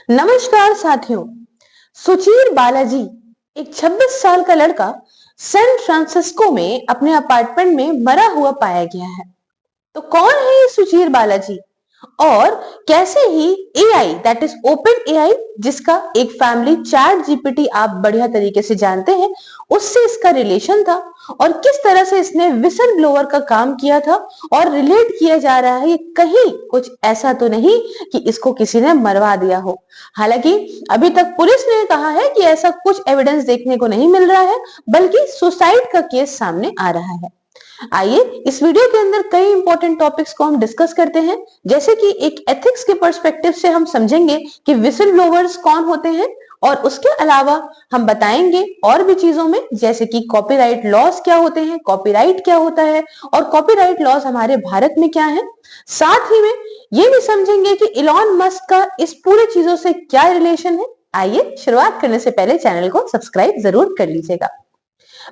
नमस्कार साथियों। सुचीर बालाजी एक 26 साल का लड़का सैन फ्रांसिस्को में अपने अपार्टमेंट में मरा हुआ पाया गया है। तो कौन है ये सुचीर बालाजी और कैसे ही AI that is Open AI, जिसका एक फैमिली चैट जीपीटी आप बढ़िया तरीके से जानते हैं, उससे इसका रिलेशन था और किस तरह से इसने विसल ब्लोअर का काम किया था। और रिलेट किया जा रहा है ये कहीं कुछ ऐसा तो नहीं कि इसको किसी ने मरवा दिया हो। हालांकि अभी तक पुलिस ने कहा है कि ऐसा कुछ एविडेंस देखने को नहीं मिल रहा है, बल्कि सुसाइड का केस सामने आ रहा है। आइए इस वीडियो के अंदर कई इंपॉर्टेंट टॉपिक्स को हम डिस्कस करते हैं, जैसे कि एक एथिक्स के पर्सपेक्टिव से हम समझेंगे कि विसल ब्लोवर्स कौन होते हैं, और उसके अलावा हम बताएंगे और भी चीजों में, जैसे कि कॉपीराइट लॉज क्या होते हैं, कॉपीराइट क्या होता है और कॉपीराइट लॉज हमारे भारत में क्या है। साथ ही में ये भी समझेंगे कि इलॉन मस्क का इस पूरे चीजों से क्या रिलेशन है। आइए शुरुआत करने से पहले चैनल को सब्सक्राइब जरूर कर लीजिएगा।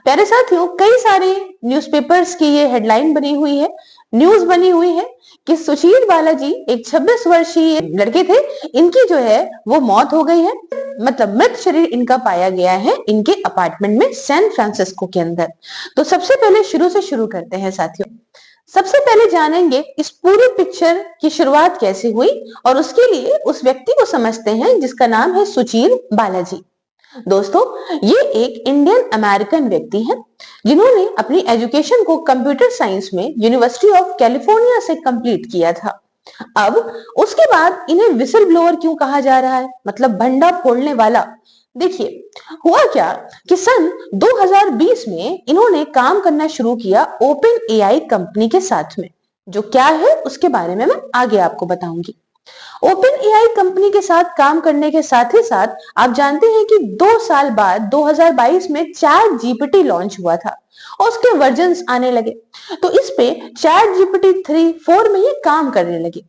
प्यारे साथियों, कई सारे न्यूज़पेपर्स की ये हेडलाइन बनी हुई है, न्यूज बनी हुई है कि सुशील बालाजी एक 26 वर्षीय लड़के थे, इनकी जो है वो मौत हो गई है, मतलब मृत शरीर इनका पाया गया है इनके अपार्टमेंट में सैन फ्रांसिस्को के अंदर। तो सबसे पहले शुरू से शुरू करते हैं साथियों। सबसे पहले जानेंगे इस पूरी पिक्चर की शुरुआत कैसे हुई, और उसके लिए उस व्यक्ति को समझते हैं जिसका नाम है सुशील बालाजी। दोस्तों, ये एक इंडियन अमेरिकन व्यक्ति हैं जिन्होंने अपनी एजुकेशन को कंप्यूटर साइंस में यूनिवर्सिटी ऑफ कैलिफोर्निया से कंप्लीट किया था। अब उसके बाद इन्हें विसल ब्लोअर क्यों कहा जा रहा है, मतलब भंडा फोड़ने वाला। देखिए, हुआ क्या कि सन 2020 में इन्होंने काम करना शुरू किया ओपन एआई कंपनी के साथ में। जो क्या है उसके बारे में मैं आगे आपको बताऊंगी। ओपन एआई कंपनी के साथ काम करने के साथ ही साथ आप जानते हैं कि 2 साल बाद 2022 में चैट जीपीटी लॉन्च हुआ था और उसके वर्जन्स आने लगे। तो इस पे चैट जीपीटी 3 4 में ये काम करने लगे।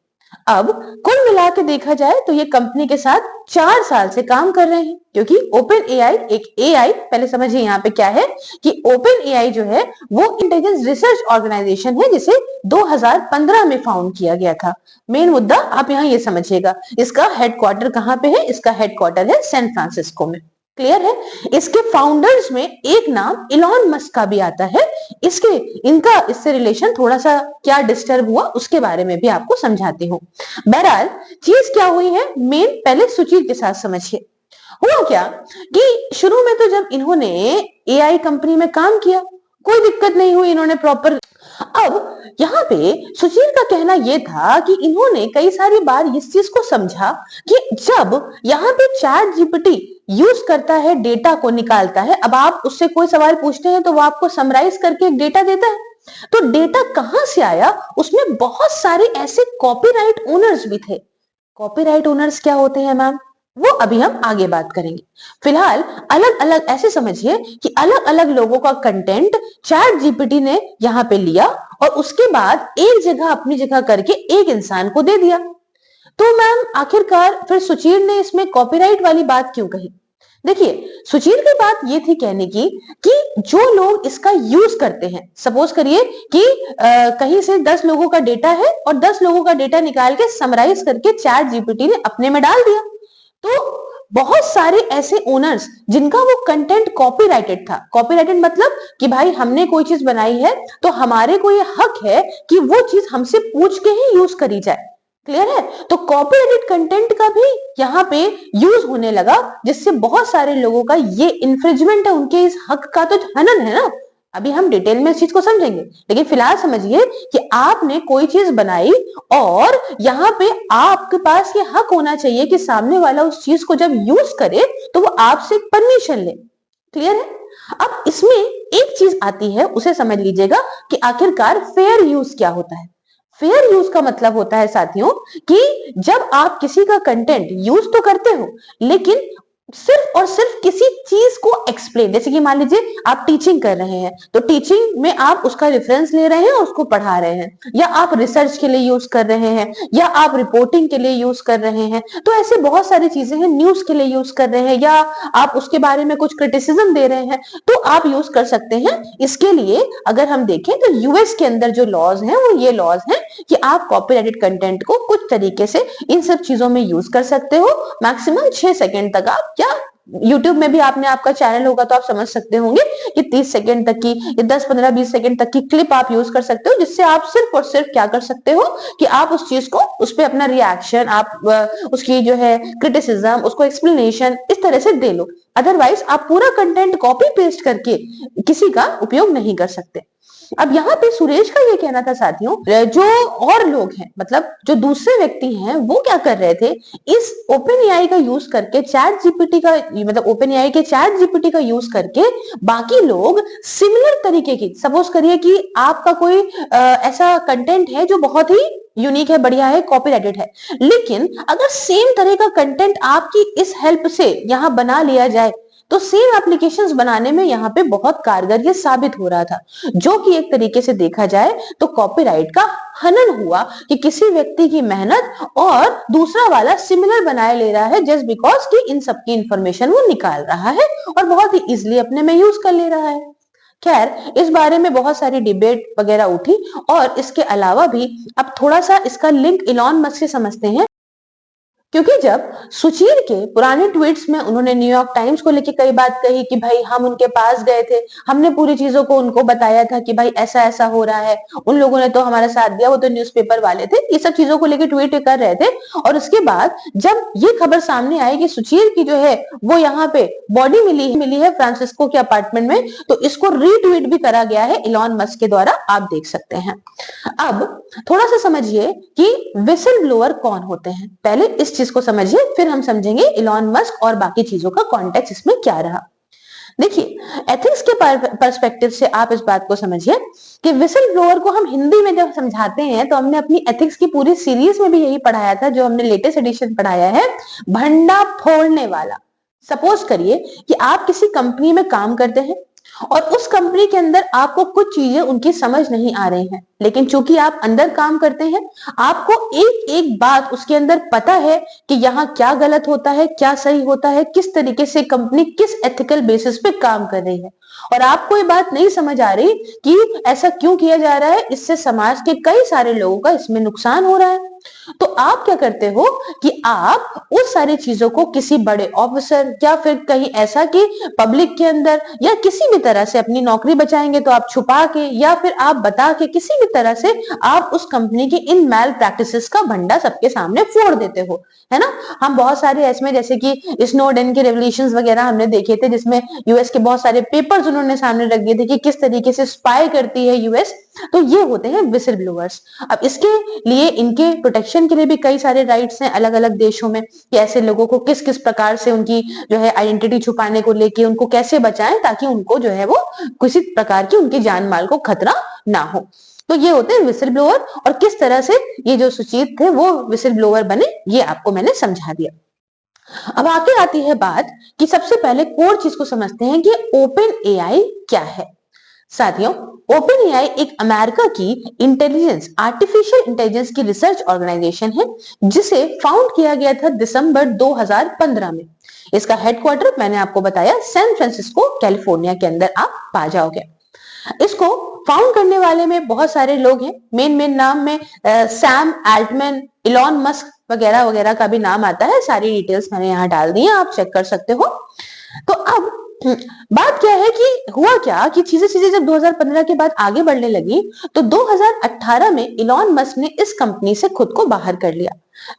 अब कुल मिला के देखा जाए तो ये कंपनी के साथ 4 साल से काम कर रहे हैं, क्योंकि ओपन एआई एक एआई, पहले समझिए यहाँ पे क्या है कि ओपन एआई जो है वो इंटेलिजेंस रिसर्च ऑर्गेनाइजेशन है, जिसे 2015 में फाउंड किया गया था। मेन मुद्दा आप यहाँ ये समझिएगा, इसका हेडक्वार्टर कहाँ पे है, इसका हेडक्वार्टर है सैन फ्रांसिस्को में। क्लियर है। इसके फाउंडर्स में एक नाम इलॉन मस्क का भी आता है। इनका इससे रिलेशन थोड़ा सा क्या डिस्टर्ब हुआ उसके बारे में भी आपको समझाती हूँ। बहरहाल चीज क्या हुई है, मेन पहले सुचीर के साथ समझिए। हुआ क्या कि शुरू में तो जब इन्होंने एआई कंपनी में काम किया, कोई दिक्कत नहीं हुई, इन्होंने प्रॉपर। अब यहाँ पे सुशील का कहना यह था कि इन्होंने कई सारी बार इस चीज को समझा कि जब यहाँ पे चैट जीपीटी यूज करता है, डेटा को निकालता है, अब आप उससे कोई सवाल पूछते हैं तो वो आपको समराइज करके एक डेटा देता है। तो डेटा कहां से आया, उसमें बहुत सारे ऐसे कॉपीराइट ओनर्स भी थे। कॉपीराइट ओनर्स क्या होते हैं मैम, वो अभी हम आगे बात करेंगे। फिलहाल अलग अलग ऐसे समझिए कि अलग अलग लोगों का कंटेंट चैट जीपीटी ने यहाँ पे लिया और उसके बाद एक जगह अपनी जगह करके एक इंसान को दे दिया। तो मैम आखिरकार फिर सुचीर ने इसमें कॉपीराइट वाली बात क्यों कही। देखिए, सुचीर की बात ये थी कहने की कि जो लोग इसका यूज करते हैं, सपोज करिए कि कहीं से 10 लोगों का डेटा है और 10 लोगों का डेटा निकाल के समराइज करके चैट जीपीटी ने अपने में डाल दिया। तो बहुत सारे ऐसे ओनर्स जिनका वो कंटेंट कॉपीराइटेड था। कॉपीराइटेड मतलब कि भाई हमने कोई चीज बनाई है तो हमारे को ये हक है कि वो चीज हमसे पूछ के ही यूज करी जाए। क्लियर है। तो कॉपीराइटेड कंटेंट का भी यहाँ पे यूज होने लगा, जिससे बहुत सारे लोगों का ये इंफ्रिंजमेंट है, उनके इस हक का तो हनन है ना। अभी हम डिटेल में इस चीज को समझेंगे, लेकिन फिलहाल समझिए कि आपने कोई चीज बनाई और यहाँ पे आपके पास ये हक होना चाहिए कि सामने वाला उस चीज को जब यूज करे तो वो आपसे परमिशन ले। क्लियर है। अब इसमें एक चीज आती है, उसे समझ लीजिएगा कि आखिरकार फेयर यूज क्या होता है। फेयर यूज का मतलब होता है साथियों कि जब आप किसी का कंटेंट यूज तो करते हो, लेकिन सिर्फ और सिर्फ किसी चीज को एक्सप्लेन, जैसे कि मान लीजिए आप टीचिंग कर रहे हैं तो टीचिंग में आप उसका रेफरेंस ले रहे हैं और उसको पढ़ा रहे हैं, या आप रिसर्च के लिए यूज कर रहे हैं, या आप रिपोर्टिंग के लिए यूज कर रहे हैं। तो ऐसे बहुत सारी चीजें हैं, न्यूज के लिए यूज कर रहे हैं, या आप उसके बारे में कुछ क्रिटिसिज्म दे रहे हैं, तो आप यूज कर सकते हैं। इसके लिए अगर हम देखें तो यूएस के अंदर जो लॉज हैं वो ये लॉज हैं कि आप कॉपीराइटेड कंटेंट को कुछ तरीके से इन सब चीजों में यूज कर सकते हो। मैक्सिमम 6 सेकंड तक आप, या YouTube में भी आपने आपका चैनल होगा तो आप समझ सकते होंगे कि 30 सेकंड तक की, या 10 15 20 सेकंड तक की क्लिप आप यूज कर सकते हो, जिससे आप सिर्फ और सिर्फ क्या कर सकते हो कि आप उस चीज को, उस पर अपना रिएक्शन, आप उसकी जो है क्रिटिसिज्म, उसको एक्सप्लेनेशन इस तरह से दे लो। अदरवाइज आप पूरा कंटेंट कॉपी पेस्ट करके किसी का उपयोग नहीं कर सकते। अब यहाँ पे सुरेश का ये कहना था साथियों, जो और लोग हैं, मतलब जो दूसरे व्यक्ति हैं, वो क्या कर रहे थे, इस ओपन एआई का यूज करके, चैट जीपीटी का, मतलब ओपन एआई के चैट जीपीटी का यूज करके बाकी लोग सिमिलर तरीके की, सपोज करिए कि आपका कोई ऐसा कंटेंट है जो बहुत ही यूनिक है, बढ़िया है, कॉपीराइटेड है, लेकिन अगर सेम तरह का कंटेंट आपकी इस हेल्प से यहाँ बना लिया जाए तो सेम एप्लीकेशंस बनाने में यहाँ पे बहुत कारगर ये साबित हो रहा था, जो कि एक तरीके से देखा जाए तो कॉपीराइट का हनन हुआ कि किसी व्यक्ति की मेहनत और दूसरा वाला सिमिलर बनाए ले रहा है, जस्ट बिकॉज कि इन सब की इंफॉर्मेशन वो निकाल रहा है और बहुत ही इजिली अपने में यूज कर ले रहा है। खैर, इस बारे में बहुत सारी डिबेट वगैरह उठी, और इसके अलावा भी अब थोड़ा सा इसका लिंक इलॉन मस्क से समझते हैं, क्योंकि जब सुचीर के पुराने ट्वीट्स में उन्होंने न्यूयॉर्क टाइम्स को लेकर कई बात कही कि भाई हम उनके पास गए थे, हमने पूरी चीजों को उनको बताया था कि भाई ऐसा ऐसा हो रहा है, उन लोगों ने तो हमारा साथ दिया, वो तो न्यूज़पेपर वाले थे, ये सब चीजों को लेकर ट्वीट कर रहे थे। और उसके बाद जब ये खबर सामने आई कि सुचीर की जो है वो यहाँ पे बॉडी मिली है फ्रांसिस्को के अपार्टमेंट में, तो इसको रीट्वीट भी करा गया है इलॉन मस्क के द्वारा, आप देख सकते हैं। अब थोड़ा सा समझिए कि विसल ब्लोअर कौन होते हैं, पहले इस चीज को समझिए, फिर हम समझेंगे इलॉन मस्क और बाकी चीजों का कॉन्टेक्स्ट इसमें क्या रहा। देखिए, एथिक्स के पर्सपेक्टिव से आप इस बात को समझिए कि विसल ब्लोअर को हम हिंदी में जब समझाते हैं तो हमने अपनी एथिक्स की पूरी सीरीज में भी यही पढ़ाया था, जो हमने लेटेस्ट एडिशन पढ़ाया है, भंडा फोड़ने वाला। सपोज करिए कि आप किसी कंपनी में काम करते हैं और उस कंपनी के अंदर आपको कुछ चीजें उनकी समझ नहीं आ रही हैं, लेकिन चूंकि आप अंदर काम करते हैं, आपको एक एक बात उसके अंदर पता है कि यहाँ क्या गलत होता है, क्या सही होता है, किस तरीके से कंपनी किस एथिकल बेसिस पे काम कर रही है, और आपको ये बात नहीं समझ आ रही कि ऐसा क्यों किया जा रहा है, इससे समाज के कई सारे लोगों का इसमें नुकसान हो रहा है। तो आप क्या करते हो कि आप उस सारी चीजों को किसी बड़े ऑफिसर, या फिर कहीं ऐसा कि पब्लिक के अंदर, या किसी भी तरह से अपनी नौकरी बचाएंगे तो आप छुपा के, या फिर आप बता के, किसी भी तरह से आप उस कंपनी की इन मैल प्रैक्टिसेस का भंडा सबके सामने फोड़ देते हो, है ना। हम बहुत सारे इसमें, जैसे कि स्नोडेन के रेवल्यूशंस वगैरह हमने देखे थे, जिसमें यूएस के बहुत सारे पेपर्स उन्होंने सामने रख दिए थे कि किस तरीके से स्पाई करती है यूएस। तो ये होते हैं विसल ब्लोअर्स। अब इसके लिए, इनके प्रोटेक्शन के लिए भी कई सारे राइट्स हैं अलग अलग देशों में, कि ऐसे लोगों को किस किस प्रकार से उनकी जो है आइडेंटिटी छुपाने को लेके उनको कैसे बचाएं, ताकि उनको जो है वो किसी प्रकार की उनकी जान माल को खतरा ना हो। तो ये होते हैं विसल ब्लोअर, और किस तरह से ये जो सुचीत थे वो विसल ब्लोअर बने, ये आपको मैंने समझा दिया। अब आगे आती है बात कि सबसे पहले कोर चीज को समझते हैं कि ओपन एआई क्या है। साथियों, ओपन एआई एक अमेरिका की इंटेलिजेंस, आर्टिफिशियल इंटेलिजेंस की रिसर्च ऑर्गेनाइजेशन है, जिसे फाउंड किया गया था दिसंबर 2015 में। इसका हेडक्वार्टर मैंने आपको बताया सैन फ्रांसिस्को कैलिफोर्निया के अंदर आप पा जाओगे। इसको फाउंड करने वाले में बहुत सारे लोग हैं, मेन मेन नाम में सैम अल्टमैन, इलॉन मस्क वगैरह वगैरह का भी नाम आता है। सारी डिटेल्स मैंने यहाँ डाल दी है, आप चेक कर सकते हो। तो अब बात क्या है कि हुआ क्या कि चीजें चीजें जब 2015 के बाद आगे बढ़ने लगी, तो 2018 में इलॉन मस्क ने इस कंपनी से खुद को बाहर कर लिया।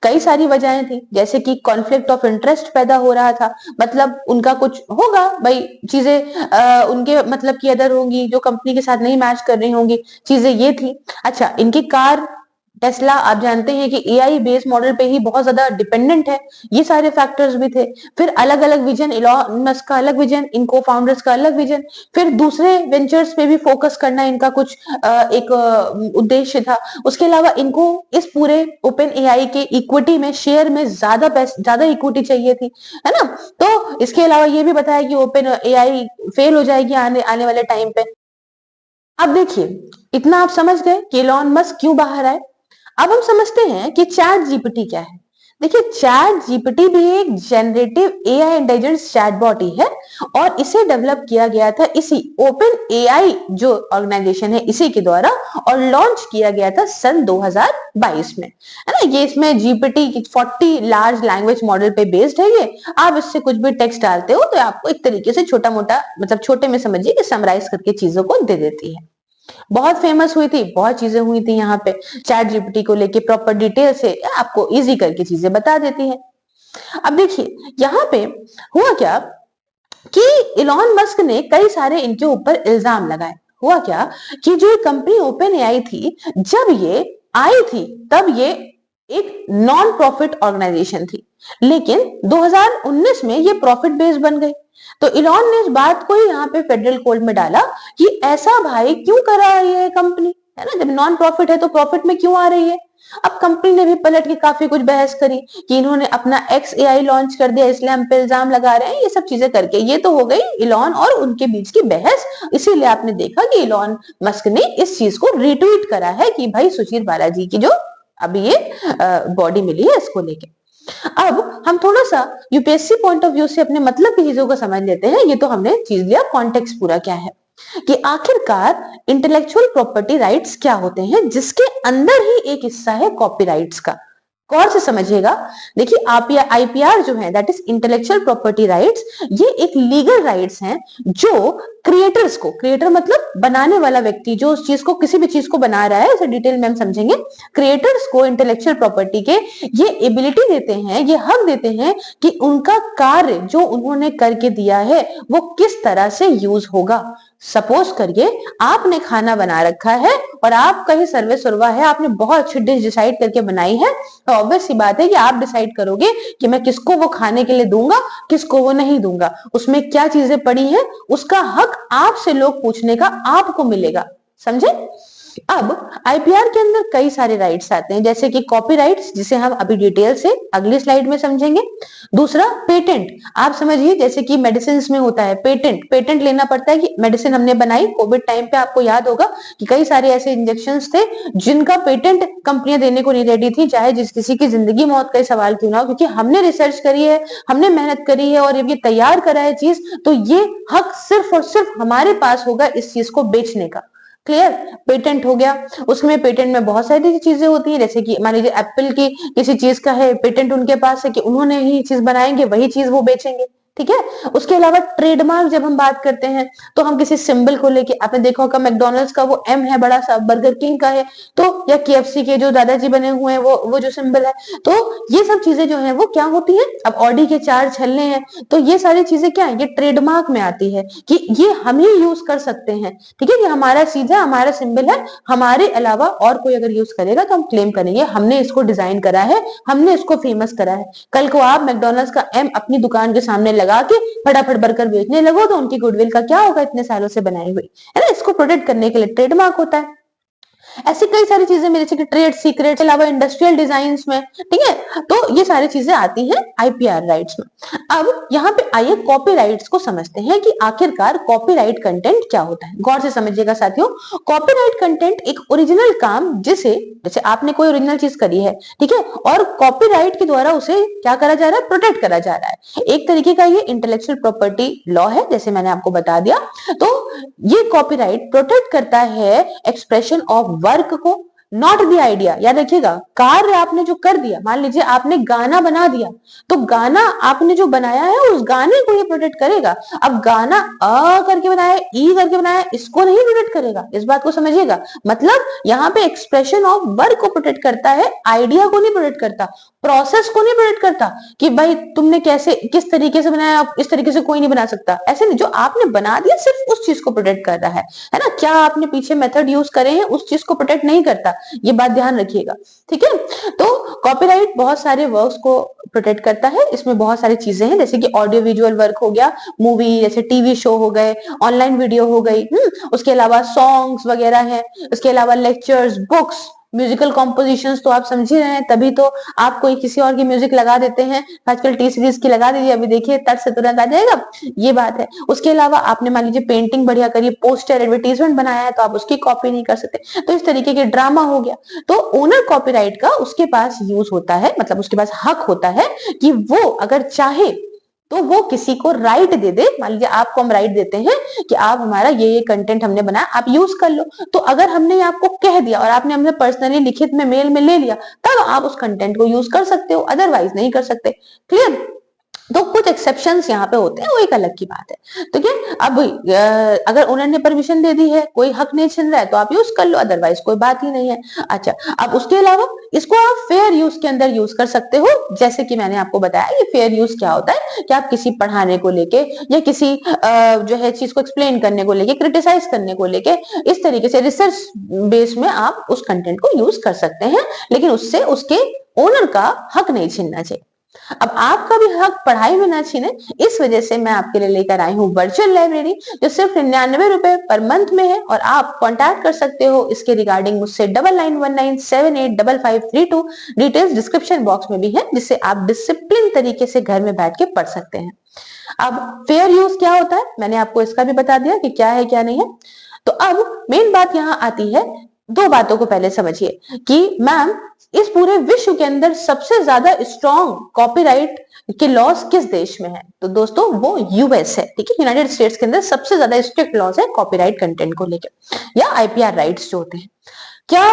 कई सारी वजहें थी, जैसे कि कॉन्फ्लिक्ट ऑफ इंटरेस्ट पैदा हो रहा था, मतलब उनका कुछ होगा भाई, चीजें उनके मतलब की अदर होंगी जो कंपनी के साथ नहीं मैच कर रही होंगी, चीजें ये थी। अच्छा, इनकी कार टेस्ला आप जानते हैं कि एआई बेस्ड मॉडल पे ही बहुत ज्यादा डिपेंडेंट है। ये सारे फैक्टर्स भी थे। फिर अलग अलग विजन, इलॉन मस्क का अलग विजन, इन को फाउंडर्स का अलग विजन, फिर दूसरे वेंचर्स पे भी फोकस करना इनका कुछ एक उद्देश्य था। उसके अलावा इनको इस पूरे ओपन एआई के इक्विटी में, शेयर में ज्यादा इक्विटी चाहिए थी, है ना। तो इसके अलावा ये भी बताया कि ओपन एआई फेल हो जाएगी आने आने वाले टाइम पे। अब देखिए, इतना आप समझ गए कि इलॉन मस्क क्यों बाहर आए। अब हम समझते हैं कि चैट जीपीटी क्या है। देखिए, चैट जीपीटी भी एक जनरेटिव एआई इंटेलिजेंस चैटबॉट ही है और इसे डेवलप किया गया था इसी ओपन एआई जो ऑर्गेनाइजेशन है इसी के द्वारा, और लॉन्च किया गया था सन 2022 में, है ना। ये इसमें जीपीटी 40 लार्ज लैंग्वेज मॉडल पे बेस्ड है। ये आप इससे कुछ भी टेक्स्ट डालते हो तो आपको एक तरीके से छोटा मोटा, मतलब छोटे में समझिए कि समराइज करके चीजों को दे देती है। बहुत फेमस हुई थी, बहुत चीजें हुई थी यहाँ पे चैट जीपीटी को लेके, प्रॉपर डिटेल से आपको इजी करके चीजें बता देती है। अब देखिए, यहाँ पे हुआ क्या कि इलॉन मस्क ने कई सारे इनके ऊपर इल्जाम लगाए। हुआ क्या कि जो कंपनी ओपन एआई थी, जब ये आई थी तब ये एक नॉन प्रॉफिट ऑर्गेनाइजेशन थी, लेकिन 2019 में ये प्रॉफिट बेस्ड बन गई। तो इलॉन ने इस बात को ही यहाँ पे फेडरल कोर्ट में डाला कि ऐसा भाई क्यों कर रहा है ये कंपनी, है ना। जब नॉन प्रॉफिट है तो प्रॉफिट में क्यों आ रही है। अब कंपनी ने भी पलट के काफी कुछ बहस करी कि इन्होंने अपना एक्स एआई लॉन्च कर दिया इसलिए हम पे इल्जाम लगा रहे हैं, ये सब चीजें करके। ये तो हो गई इलॉन और उनके बीच की बहस। इसीलिए आपने देखा कि इलॉन मस्क ने इस चीज को रिट्वीट करा है कि भाई सुशील बालाजी की जो अभी ये बॉडी मिली है इसको लेके। अब हम थोड़ा सा यूपीएससी पॉइंट ऑफ व्यू से अपने मतलब की चीजों को समझ लेते हैं। ये तो हमने चीज लिया, कॉन्टेक्स्ट पूरा क्या है कि आखिरकार इंटेलेक्चुअल प्रॉपर्टी राइट्स क्या होते हैं, जिसके अंदर ही एक हिस्सा है कॉपीराइट्स का। गौर से समझिएगा। देखिए, आईपीआर जो है, that is intellectual property rights, ये एक लीगल राइट्स हैं जो क्रिएटर्स को, क्रिएटर मतलब बनाने वाला व्यक्ति जो उस चीज को, किसी भी चीज को बना रहा है, इसे डिटेल में हम समझेंगे। क्रिएटर्स को इंटेलेक्चुअल प्रॉपर्टी के ये एबिलिटी देते हैं, ये हक देते हैं कि उनका कार्य जो उन्होंने करके दिया है वो किस तरह से यूज होगा। सपोज करिए आपने खाना बना रखा है और आपका ही सर्वे सर्वा है, आपने बहुत अच्छी डिश डिसाइड करके बनाई है, तो ऑब्वियस सी बात है कि आप डिसाइड करोगे कि मैं किसको वो खाने के लिए दूंगा, किसको वो नहीं दूंगा, उसमें क्या चीजें पड़ी हैं, उसका हक आपसे लोग पूछने का आपको मिलेगा। समझे। अब आईपीआर के अंदर कई सारे राइट्स आते हैं, जैसे कि कॉपीराइट्स, जिसे हम अभी डिटेल से अगली स्लाइड में समझेंगे। दूसरा पेटेंट, आप समझिए जैसे कि मेडिसिन में होता है पेटेंट, पेटेंट लेना पड़ता है कि मेडिसिन हमने बनाई कोविड टाइम पे, आपको याद होगा कि कई सारे ऐसे इंजेक्शंस थे जिनका पेटेंट कंपनियां देने को नहीं रेडी थी, चाहे जिस किसी की जिंदगी मौत का सवाल क्यों ना हो, क्योंकि हमने रिसर्च करी है, हमने मेहनत करी है और ये तैयार करा है चीज, तो ये हक सिर्फ और सिर्फ हमारे पास होगा इस चीज को बेचने का। क्लियर। पेटेंट हो गया। उसमें पेटेंट में बहुत सारी चीजें होती हैं, जैसे कि मान लीजिए एप्पल की किसी चीज का है पेटेंट उनके पास है कि उन्होंने ही चीज बनाएंगे, वही चीज वो बेचेंगे। ठीक है। उसके अलावा ट्रेडमार्क जब हम बात करते हैं तो हम किसी सिंबल को लेके, आपने देखा होगा मैकडॉनल्ड्स का वो एम है बड़ा सा, बर्गर किंग का है तो, या केएफसी के जो दादाजी बने हुए हैं वो जो सिंबल है, तो ये सब चीजें जो है वो क्या होती है। अब ऑडी के 4 छल्ले हैं, तो ये सारी चीजें क्या है, ये ट्रेडमार्क में आती है कि ये हम ही यूज कर सकते हैं। ठीक है, ये हमारा सीधा हमारा सिंबल है, हमारे अलावा और कोई अगर यूज करेगा तो हम क्लेम करेंगे हमने इसको डिजाइन करा है, हमने इसको फेमस करा है। कल को आप मैकडॉनल्ड्स का एम अपनी दुकान के सामने लगा के फटाफट बर्गर बेचने लगो तो उनकी गुडविल का क्या होगा, इतने सालों से बनाई हुई, है ना। इसको प्रोटेक्ट करने के लिए ट्रेडमार्क होता है। ऐसी कई सारी चीजें मेरे जैसे कि ट्रेड सीक्रेट के अलावा इंडस्ट्रियल डिजाइन में, ठीक है, तो ये सारी चीजें आती हैं आईपीआर राइट्स में। अब यहाँ पे आइए कॉपीराइट्स को समझते हैं कि आखिरकार कॉपीराइट कंटेंट क्या होता है। गौर से समझिएगा साथियों, कॉपीराइट कंटेंट एक ओरिजिनल काम, जिसे जैसे आपने कोई ओरिजिनल चीज करी है, ठीक है, और कॉपीराइट के द्वारा उसे क्या करा जा रहा है, प्रोटेक्ट करा जा रहा है। एक तरीके का ये इंटेलेक्चुअल प्रॉपर्टी लॉ है, जैसे मैंने आपको बता दिया। तो ये कॉपीराइट प्रोटेक्ट करता है एक्सप्रेशन ऑफ वर्क को, नॉट द आइडिया। याद रखिएगा, कार्य आपने जो कर दिया, मान लीजिए आपने गाना बना दिया, तो गाना आपने जो बनाया है उस गाने को ये प्रोटेक्ट करेगा। अब गाना अ करके बनाया, ई करके बनाया, इसको नहीं प्रोटेक्ट करेगा। इस बात को समझिएगा। मतलब यहाँ पे एक्सप्रेशन ऑफ वर्क को प्रोटेक्ट करता है, आइडिया को नहीं प्रोटेक्ट करता। प्रोसेस को नहीं प्रोटेक्ट करता कि भाई तुमने कैसे किस तरीके से बनाया, इस तरीके से कोई नहीं बना सकता, ऐसे नहीं। जो आपने बना दिया सिर्फ उस चीज को प्रोटेक्ट कर रहा है ना। क्या आपने पीछे मेथड यूज करे हैं उस चीज को प्रोटेक्ट नहीं करता, ये बात ध्यान रखिएगा, ठीक है। तो कॉपीराइट बहुत सारे वर्क्स को प्रोटेक्ट करता है। इसमें बहुत सारी चीजें हैं, जैसे कि ऑडियो विजुअल वर्क हो गया, मूवी जैसे टीवी शो हो गए, ऑनलाइन वीडियो हो गई, उसके अलावा सॉन्ग्स वगैरह हैं, उसके अलावा लेक्चर्स, बुक्स, म्यूजिकल कॉम्पोजिशंस तो आप समझ ही रहे हैं, तभी तो आप कोई किसी और की म्यूजिक लगा देते हैं। आजकल टी सीरीज की लगा दीजिए, अभी देखिए तट से तुरंत आ जाएगा, ये बात है। उसके अलावा आपने मान लीजिए पेंटिंग बढ़िया करी, पोस्टर एडवर्टीजमेंट बनाया है, तो आप उसकी कॉपी नहीं कर सकते। तो इस तरीके के ड्रामा हो गया, तो ओनर कॉपीराइट का उसके पास यूज होता है, मतलब उसके पास हक होता है कि वो अगर चाहे तो वो किसी को राइट दे दे। मान लीजिए आपको हम राइट देते हैं कि आप हमारा ये कंटेंट हमने बनाया, आप यूज कर लो। तो अगर हमने आपको कह दिया और आपने हमसे पर्सनली लिखित में मेल में ले लिया, तब आप उस कंटेंट को यूज कर सकते हो, अदरवाइज नहीं कर सकते। क्लियर। तो कुछ एक्सेप्शंस यहाँ पे होते हैं, वो एक अलग की बात है। तो क्या अब अगर ओनर ने परमिशन दे दी है, कोई हक नहीं छिन रहा है, तो आप यूज कर लो, अदरवाइज कोई बात ही नहीं है। अच्छा, अब उसके अलावा इसको आप फेयर यूज के अंदर यूज कर सकते हो। जैसे कि मैंने आपको बताया ये फेयर यूज क्या होता है कि आप किसी पढ़ाने को लेके या किसी जो है चीज को एक्सप्लेन करने को लेके, क्रिटिसाइज करने को लेके, इस तरीके से रिसर्च बेस में आप उस कंटेंट को यूज कर सकते हैं, लेकिन उससे उसके ओनर का हक नहीं छीनना चाहिए। अब आपका भी हक पढ़ाई में ना छीने, इस वजह से मैं आपके लिए लेकर आई हूँ वर्चुअल लाइब्रेरी, जो सिर्फ 99 रुपए पर मंथ में है। और आप कांटेक्ट कर सकते हो इसके रिगार्डिंग मुझसे 9919785532। डिटेल्स डिस्क्रिप्शन बॉक्स में भी है, जिससे आप डिसिप्लिन तरीके से घर में बैठ के पढ़ सकते हैं। अब फेयर यूज क्या होता है, मैंने आपको इसका भी बता दिया कि क्या है क्या नहीं है। तो अब मेन बात यहाँ आती है, दो बातों को पहले समझिए कि मैम इस पूरे विश्व के अंदर सबसे ज्यादा स्ट्रॉन्ग कॉपीराइट के लॉज किस देश में है। तो दोस्तों वो यूएस है, ठीक है। यूनाइटेड स्टेट्स के अंदर सबसे ज्यादा स्ट्रिक्ट लॉज है कॉपीराइट कंटेंट को लेकर, या आईपीआर राइट्स जो होते हैं। क्या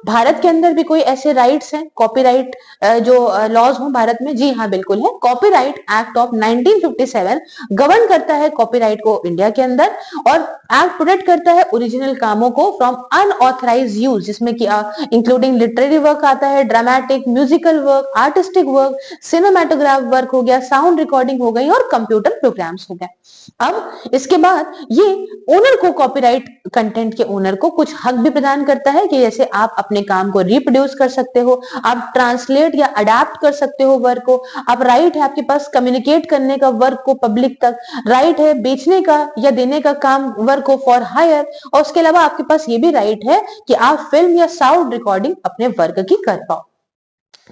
भारत के अंदर भी कोई ऐसे राइट्स हैं कॉपीराइट जो लॉज हो भारत में? जी हाँ, बिल्कुल है। कॉपीराइट एक्ट ऑफ 1957 गवर्न करता है कॉपीराइट को इंडिया के अंदर, और एक्ट प्रोटेक्ट करता है ओरिजिनल कामों को फ्रॉम अनऑथराइज यूज, जिसमें कि इंक्लूडिंग लिटरेरी वर्क आता है, dramatic, musical work, artistic work, cinematograph work हो गया, साउंड रिकॉर्डिंग हो गई, और कंप्यूटर प्रोग्राम्स हो गए। अब इसके बाद ये ओनर को, कॉपीराइट कंटेंट के ओनर को कुछ हक भी प्रदान करता है कि जैसे आप अपने काम को रिप्रोड्यूस कर सकते हो, आप ट्रांसलेट या अडेप्ट कर सकते हो वर्क को, आप राइट है आपके पास कम्युनिकेट करने का वर्क को पब्लिक तक, राइट है बेचने का या देने का काम वर्क को फॉर हायर, और उसके अलावा आपके पास ये भी राइट है कि आप फिल्म या साउंड रिकॉर्डिंग अपने वर्क की कर पाओ,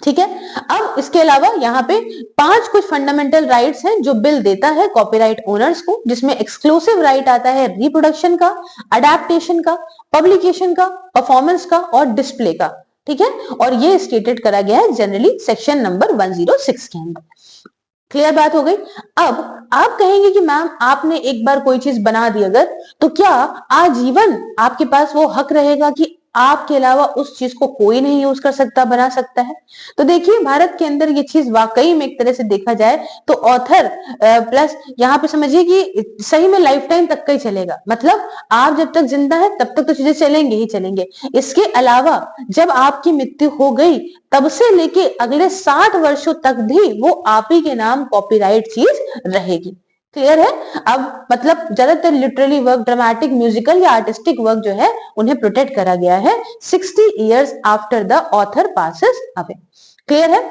ठीक है। अब इसके अलावा यहाँ पे 5 कुछ फंडामेंटल राइट्स हैं जो बिल देता है कॉपीराइट ओनर्स को, जिसमें एक्सक्लूसिव राइट आता है रिप्रोडक्शन का, अडेप्टेशन का, पब्लिकेशन का, परफॉर्मेंस का और डिस्प्ले का, ठीक है। और ये स्टेटेड करा गया है जनरली सेक्शन नंबर 106 के अंदर। क्लियर बात हो गई। अब आप कहेंगे कि मैम आपने एक बार कोई चीज बना दी अगर, तो क्या आजीवन आपके पास वो हक रहेगा कि आपके अलावा उस चीज को कोई नहीं यूज कर सकता, बना सकता है? तो देखिए भारत के अंदर ये चीज वाकई में एक तरह से देखा जाए तो ऑथर प्लस यहाँ पे समझिए कि सही में लाइफ टाइम तक का ही चलेगा। मतलब आप जब तक जिंदा है तब तक तो चीजें चलेंगे ही चलेंगे। इसके अलावा जब आपकी मृत्यु हो गई तब से लेके अगले 60 वर्षों तक भी वो आप ही के नाम कॉपीराइट चीज रहेगी। क्लियर है। अब मतलब ज्यादातर लिटरेरी वर्क, ड्रामेटिक, म्यूजिकल या आर्टिस्टिक वर्क जो है उन्हें प्रोटेक्ट करा गया है 60 years after the author passes away. Clear है।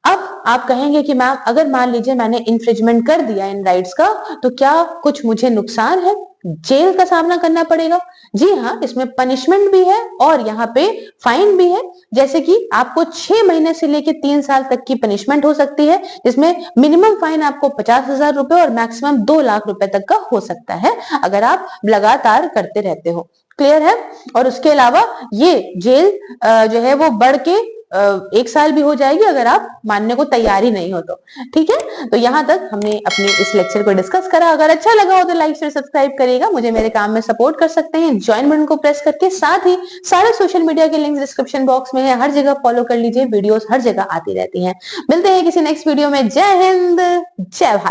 अब आप कहेंगे कि मैम अगर मान लीजिए मैंने इन्फ्रिंजमेंट कर दिया इन राइट्स का, तो क्या कुछ मुझे नुकसान है, जेल का सामना करना पड़ेगा? जी हाँ, इसमें पनिशमेंट भी है और यहाँ पे फाइन भी है। जैसे कि आपको 6 महीने से लेके 3 साल तक की पनिशमेंट हो सकती है, जिसमें मिनिमम फाइन आपको 50,000 रुपए और मैक्सिमम 2 लाख रुपए तक का हो सकता है अगर आप लगातार करते रहते हो। क्लियर है। और उसके अलावा ये जेल जो है वो बढ़ के 1 साल भी हो जाएगी अगर आप मानने को तैयार ही नहीं हो तो। ठीक है। तो यहाँ तक हमने अपने इस लेक्चर को डिस्कस करा। अगर अच्छा लगा हो तो लाइक शेयर सब्सक्राइब करिएगा, मुझे मेरे काम में सपोर्ट कर सकते हैं ज्वाइन बटन को प्रेस करके। साथ ही सारे सोशल मीडिया के लिंक डिस्क्रिप्शन बॉक्स में है, हर जगह फॉलो कर लीजिए, वीडियोस हर जगह आती रहती हैं। मिलते हैं किसी नेक्स्ट वीडियो में। जय हिंद, जय भारत।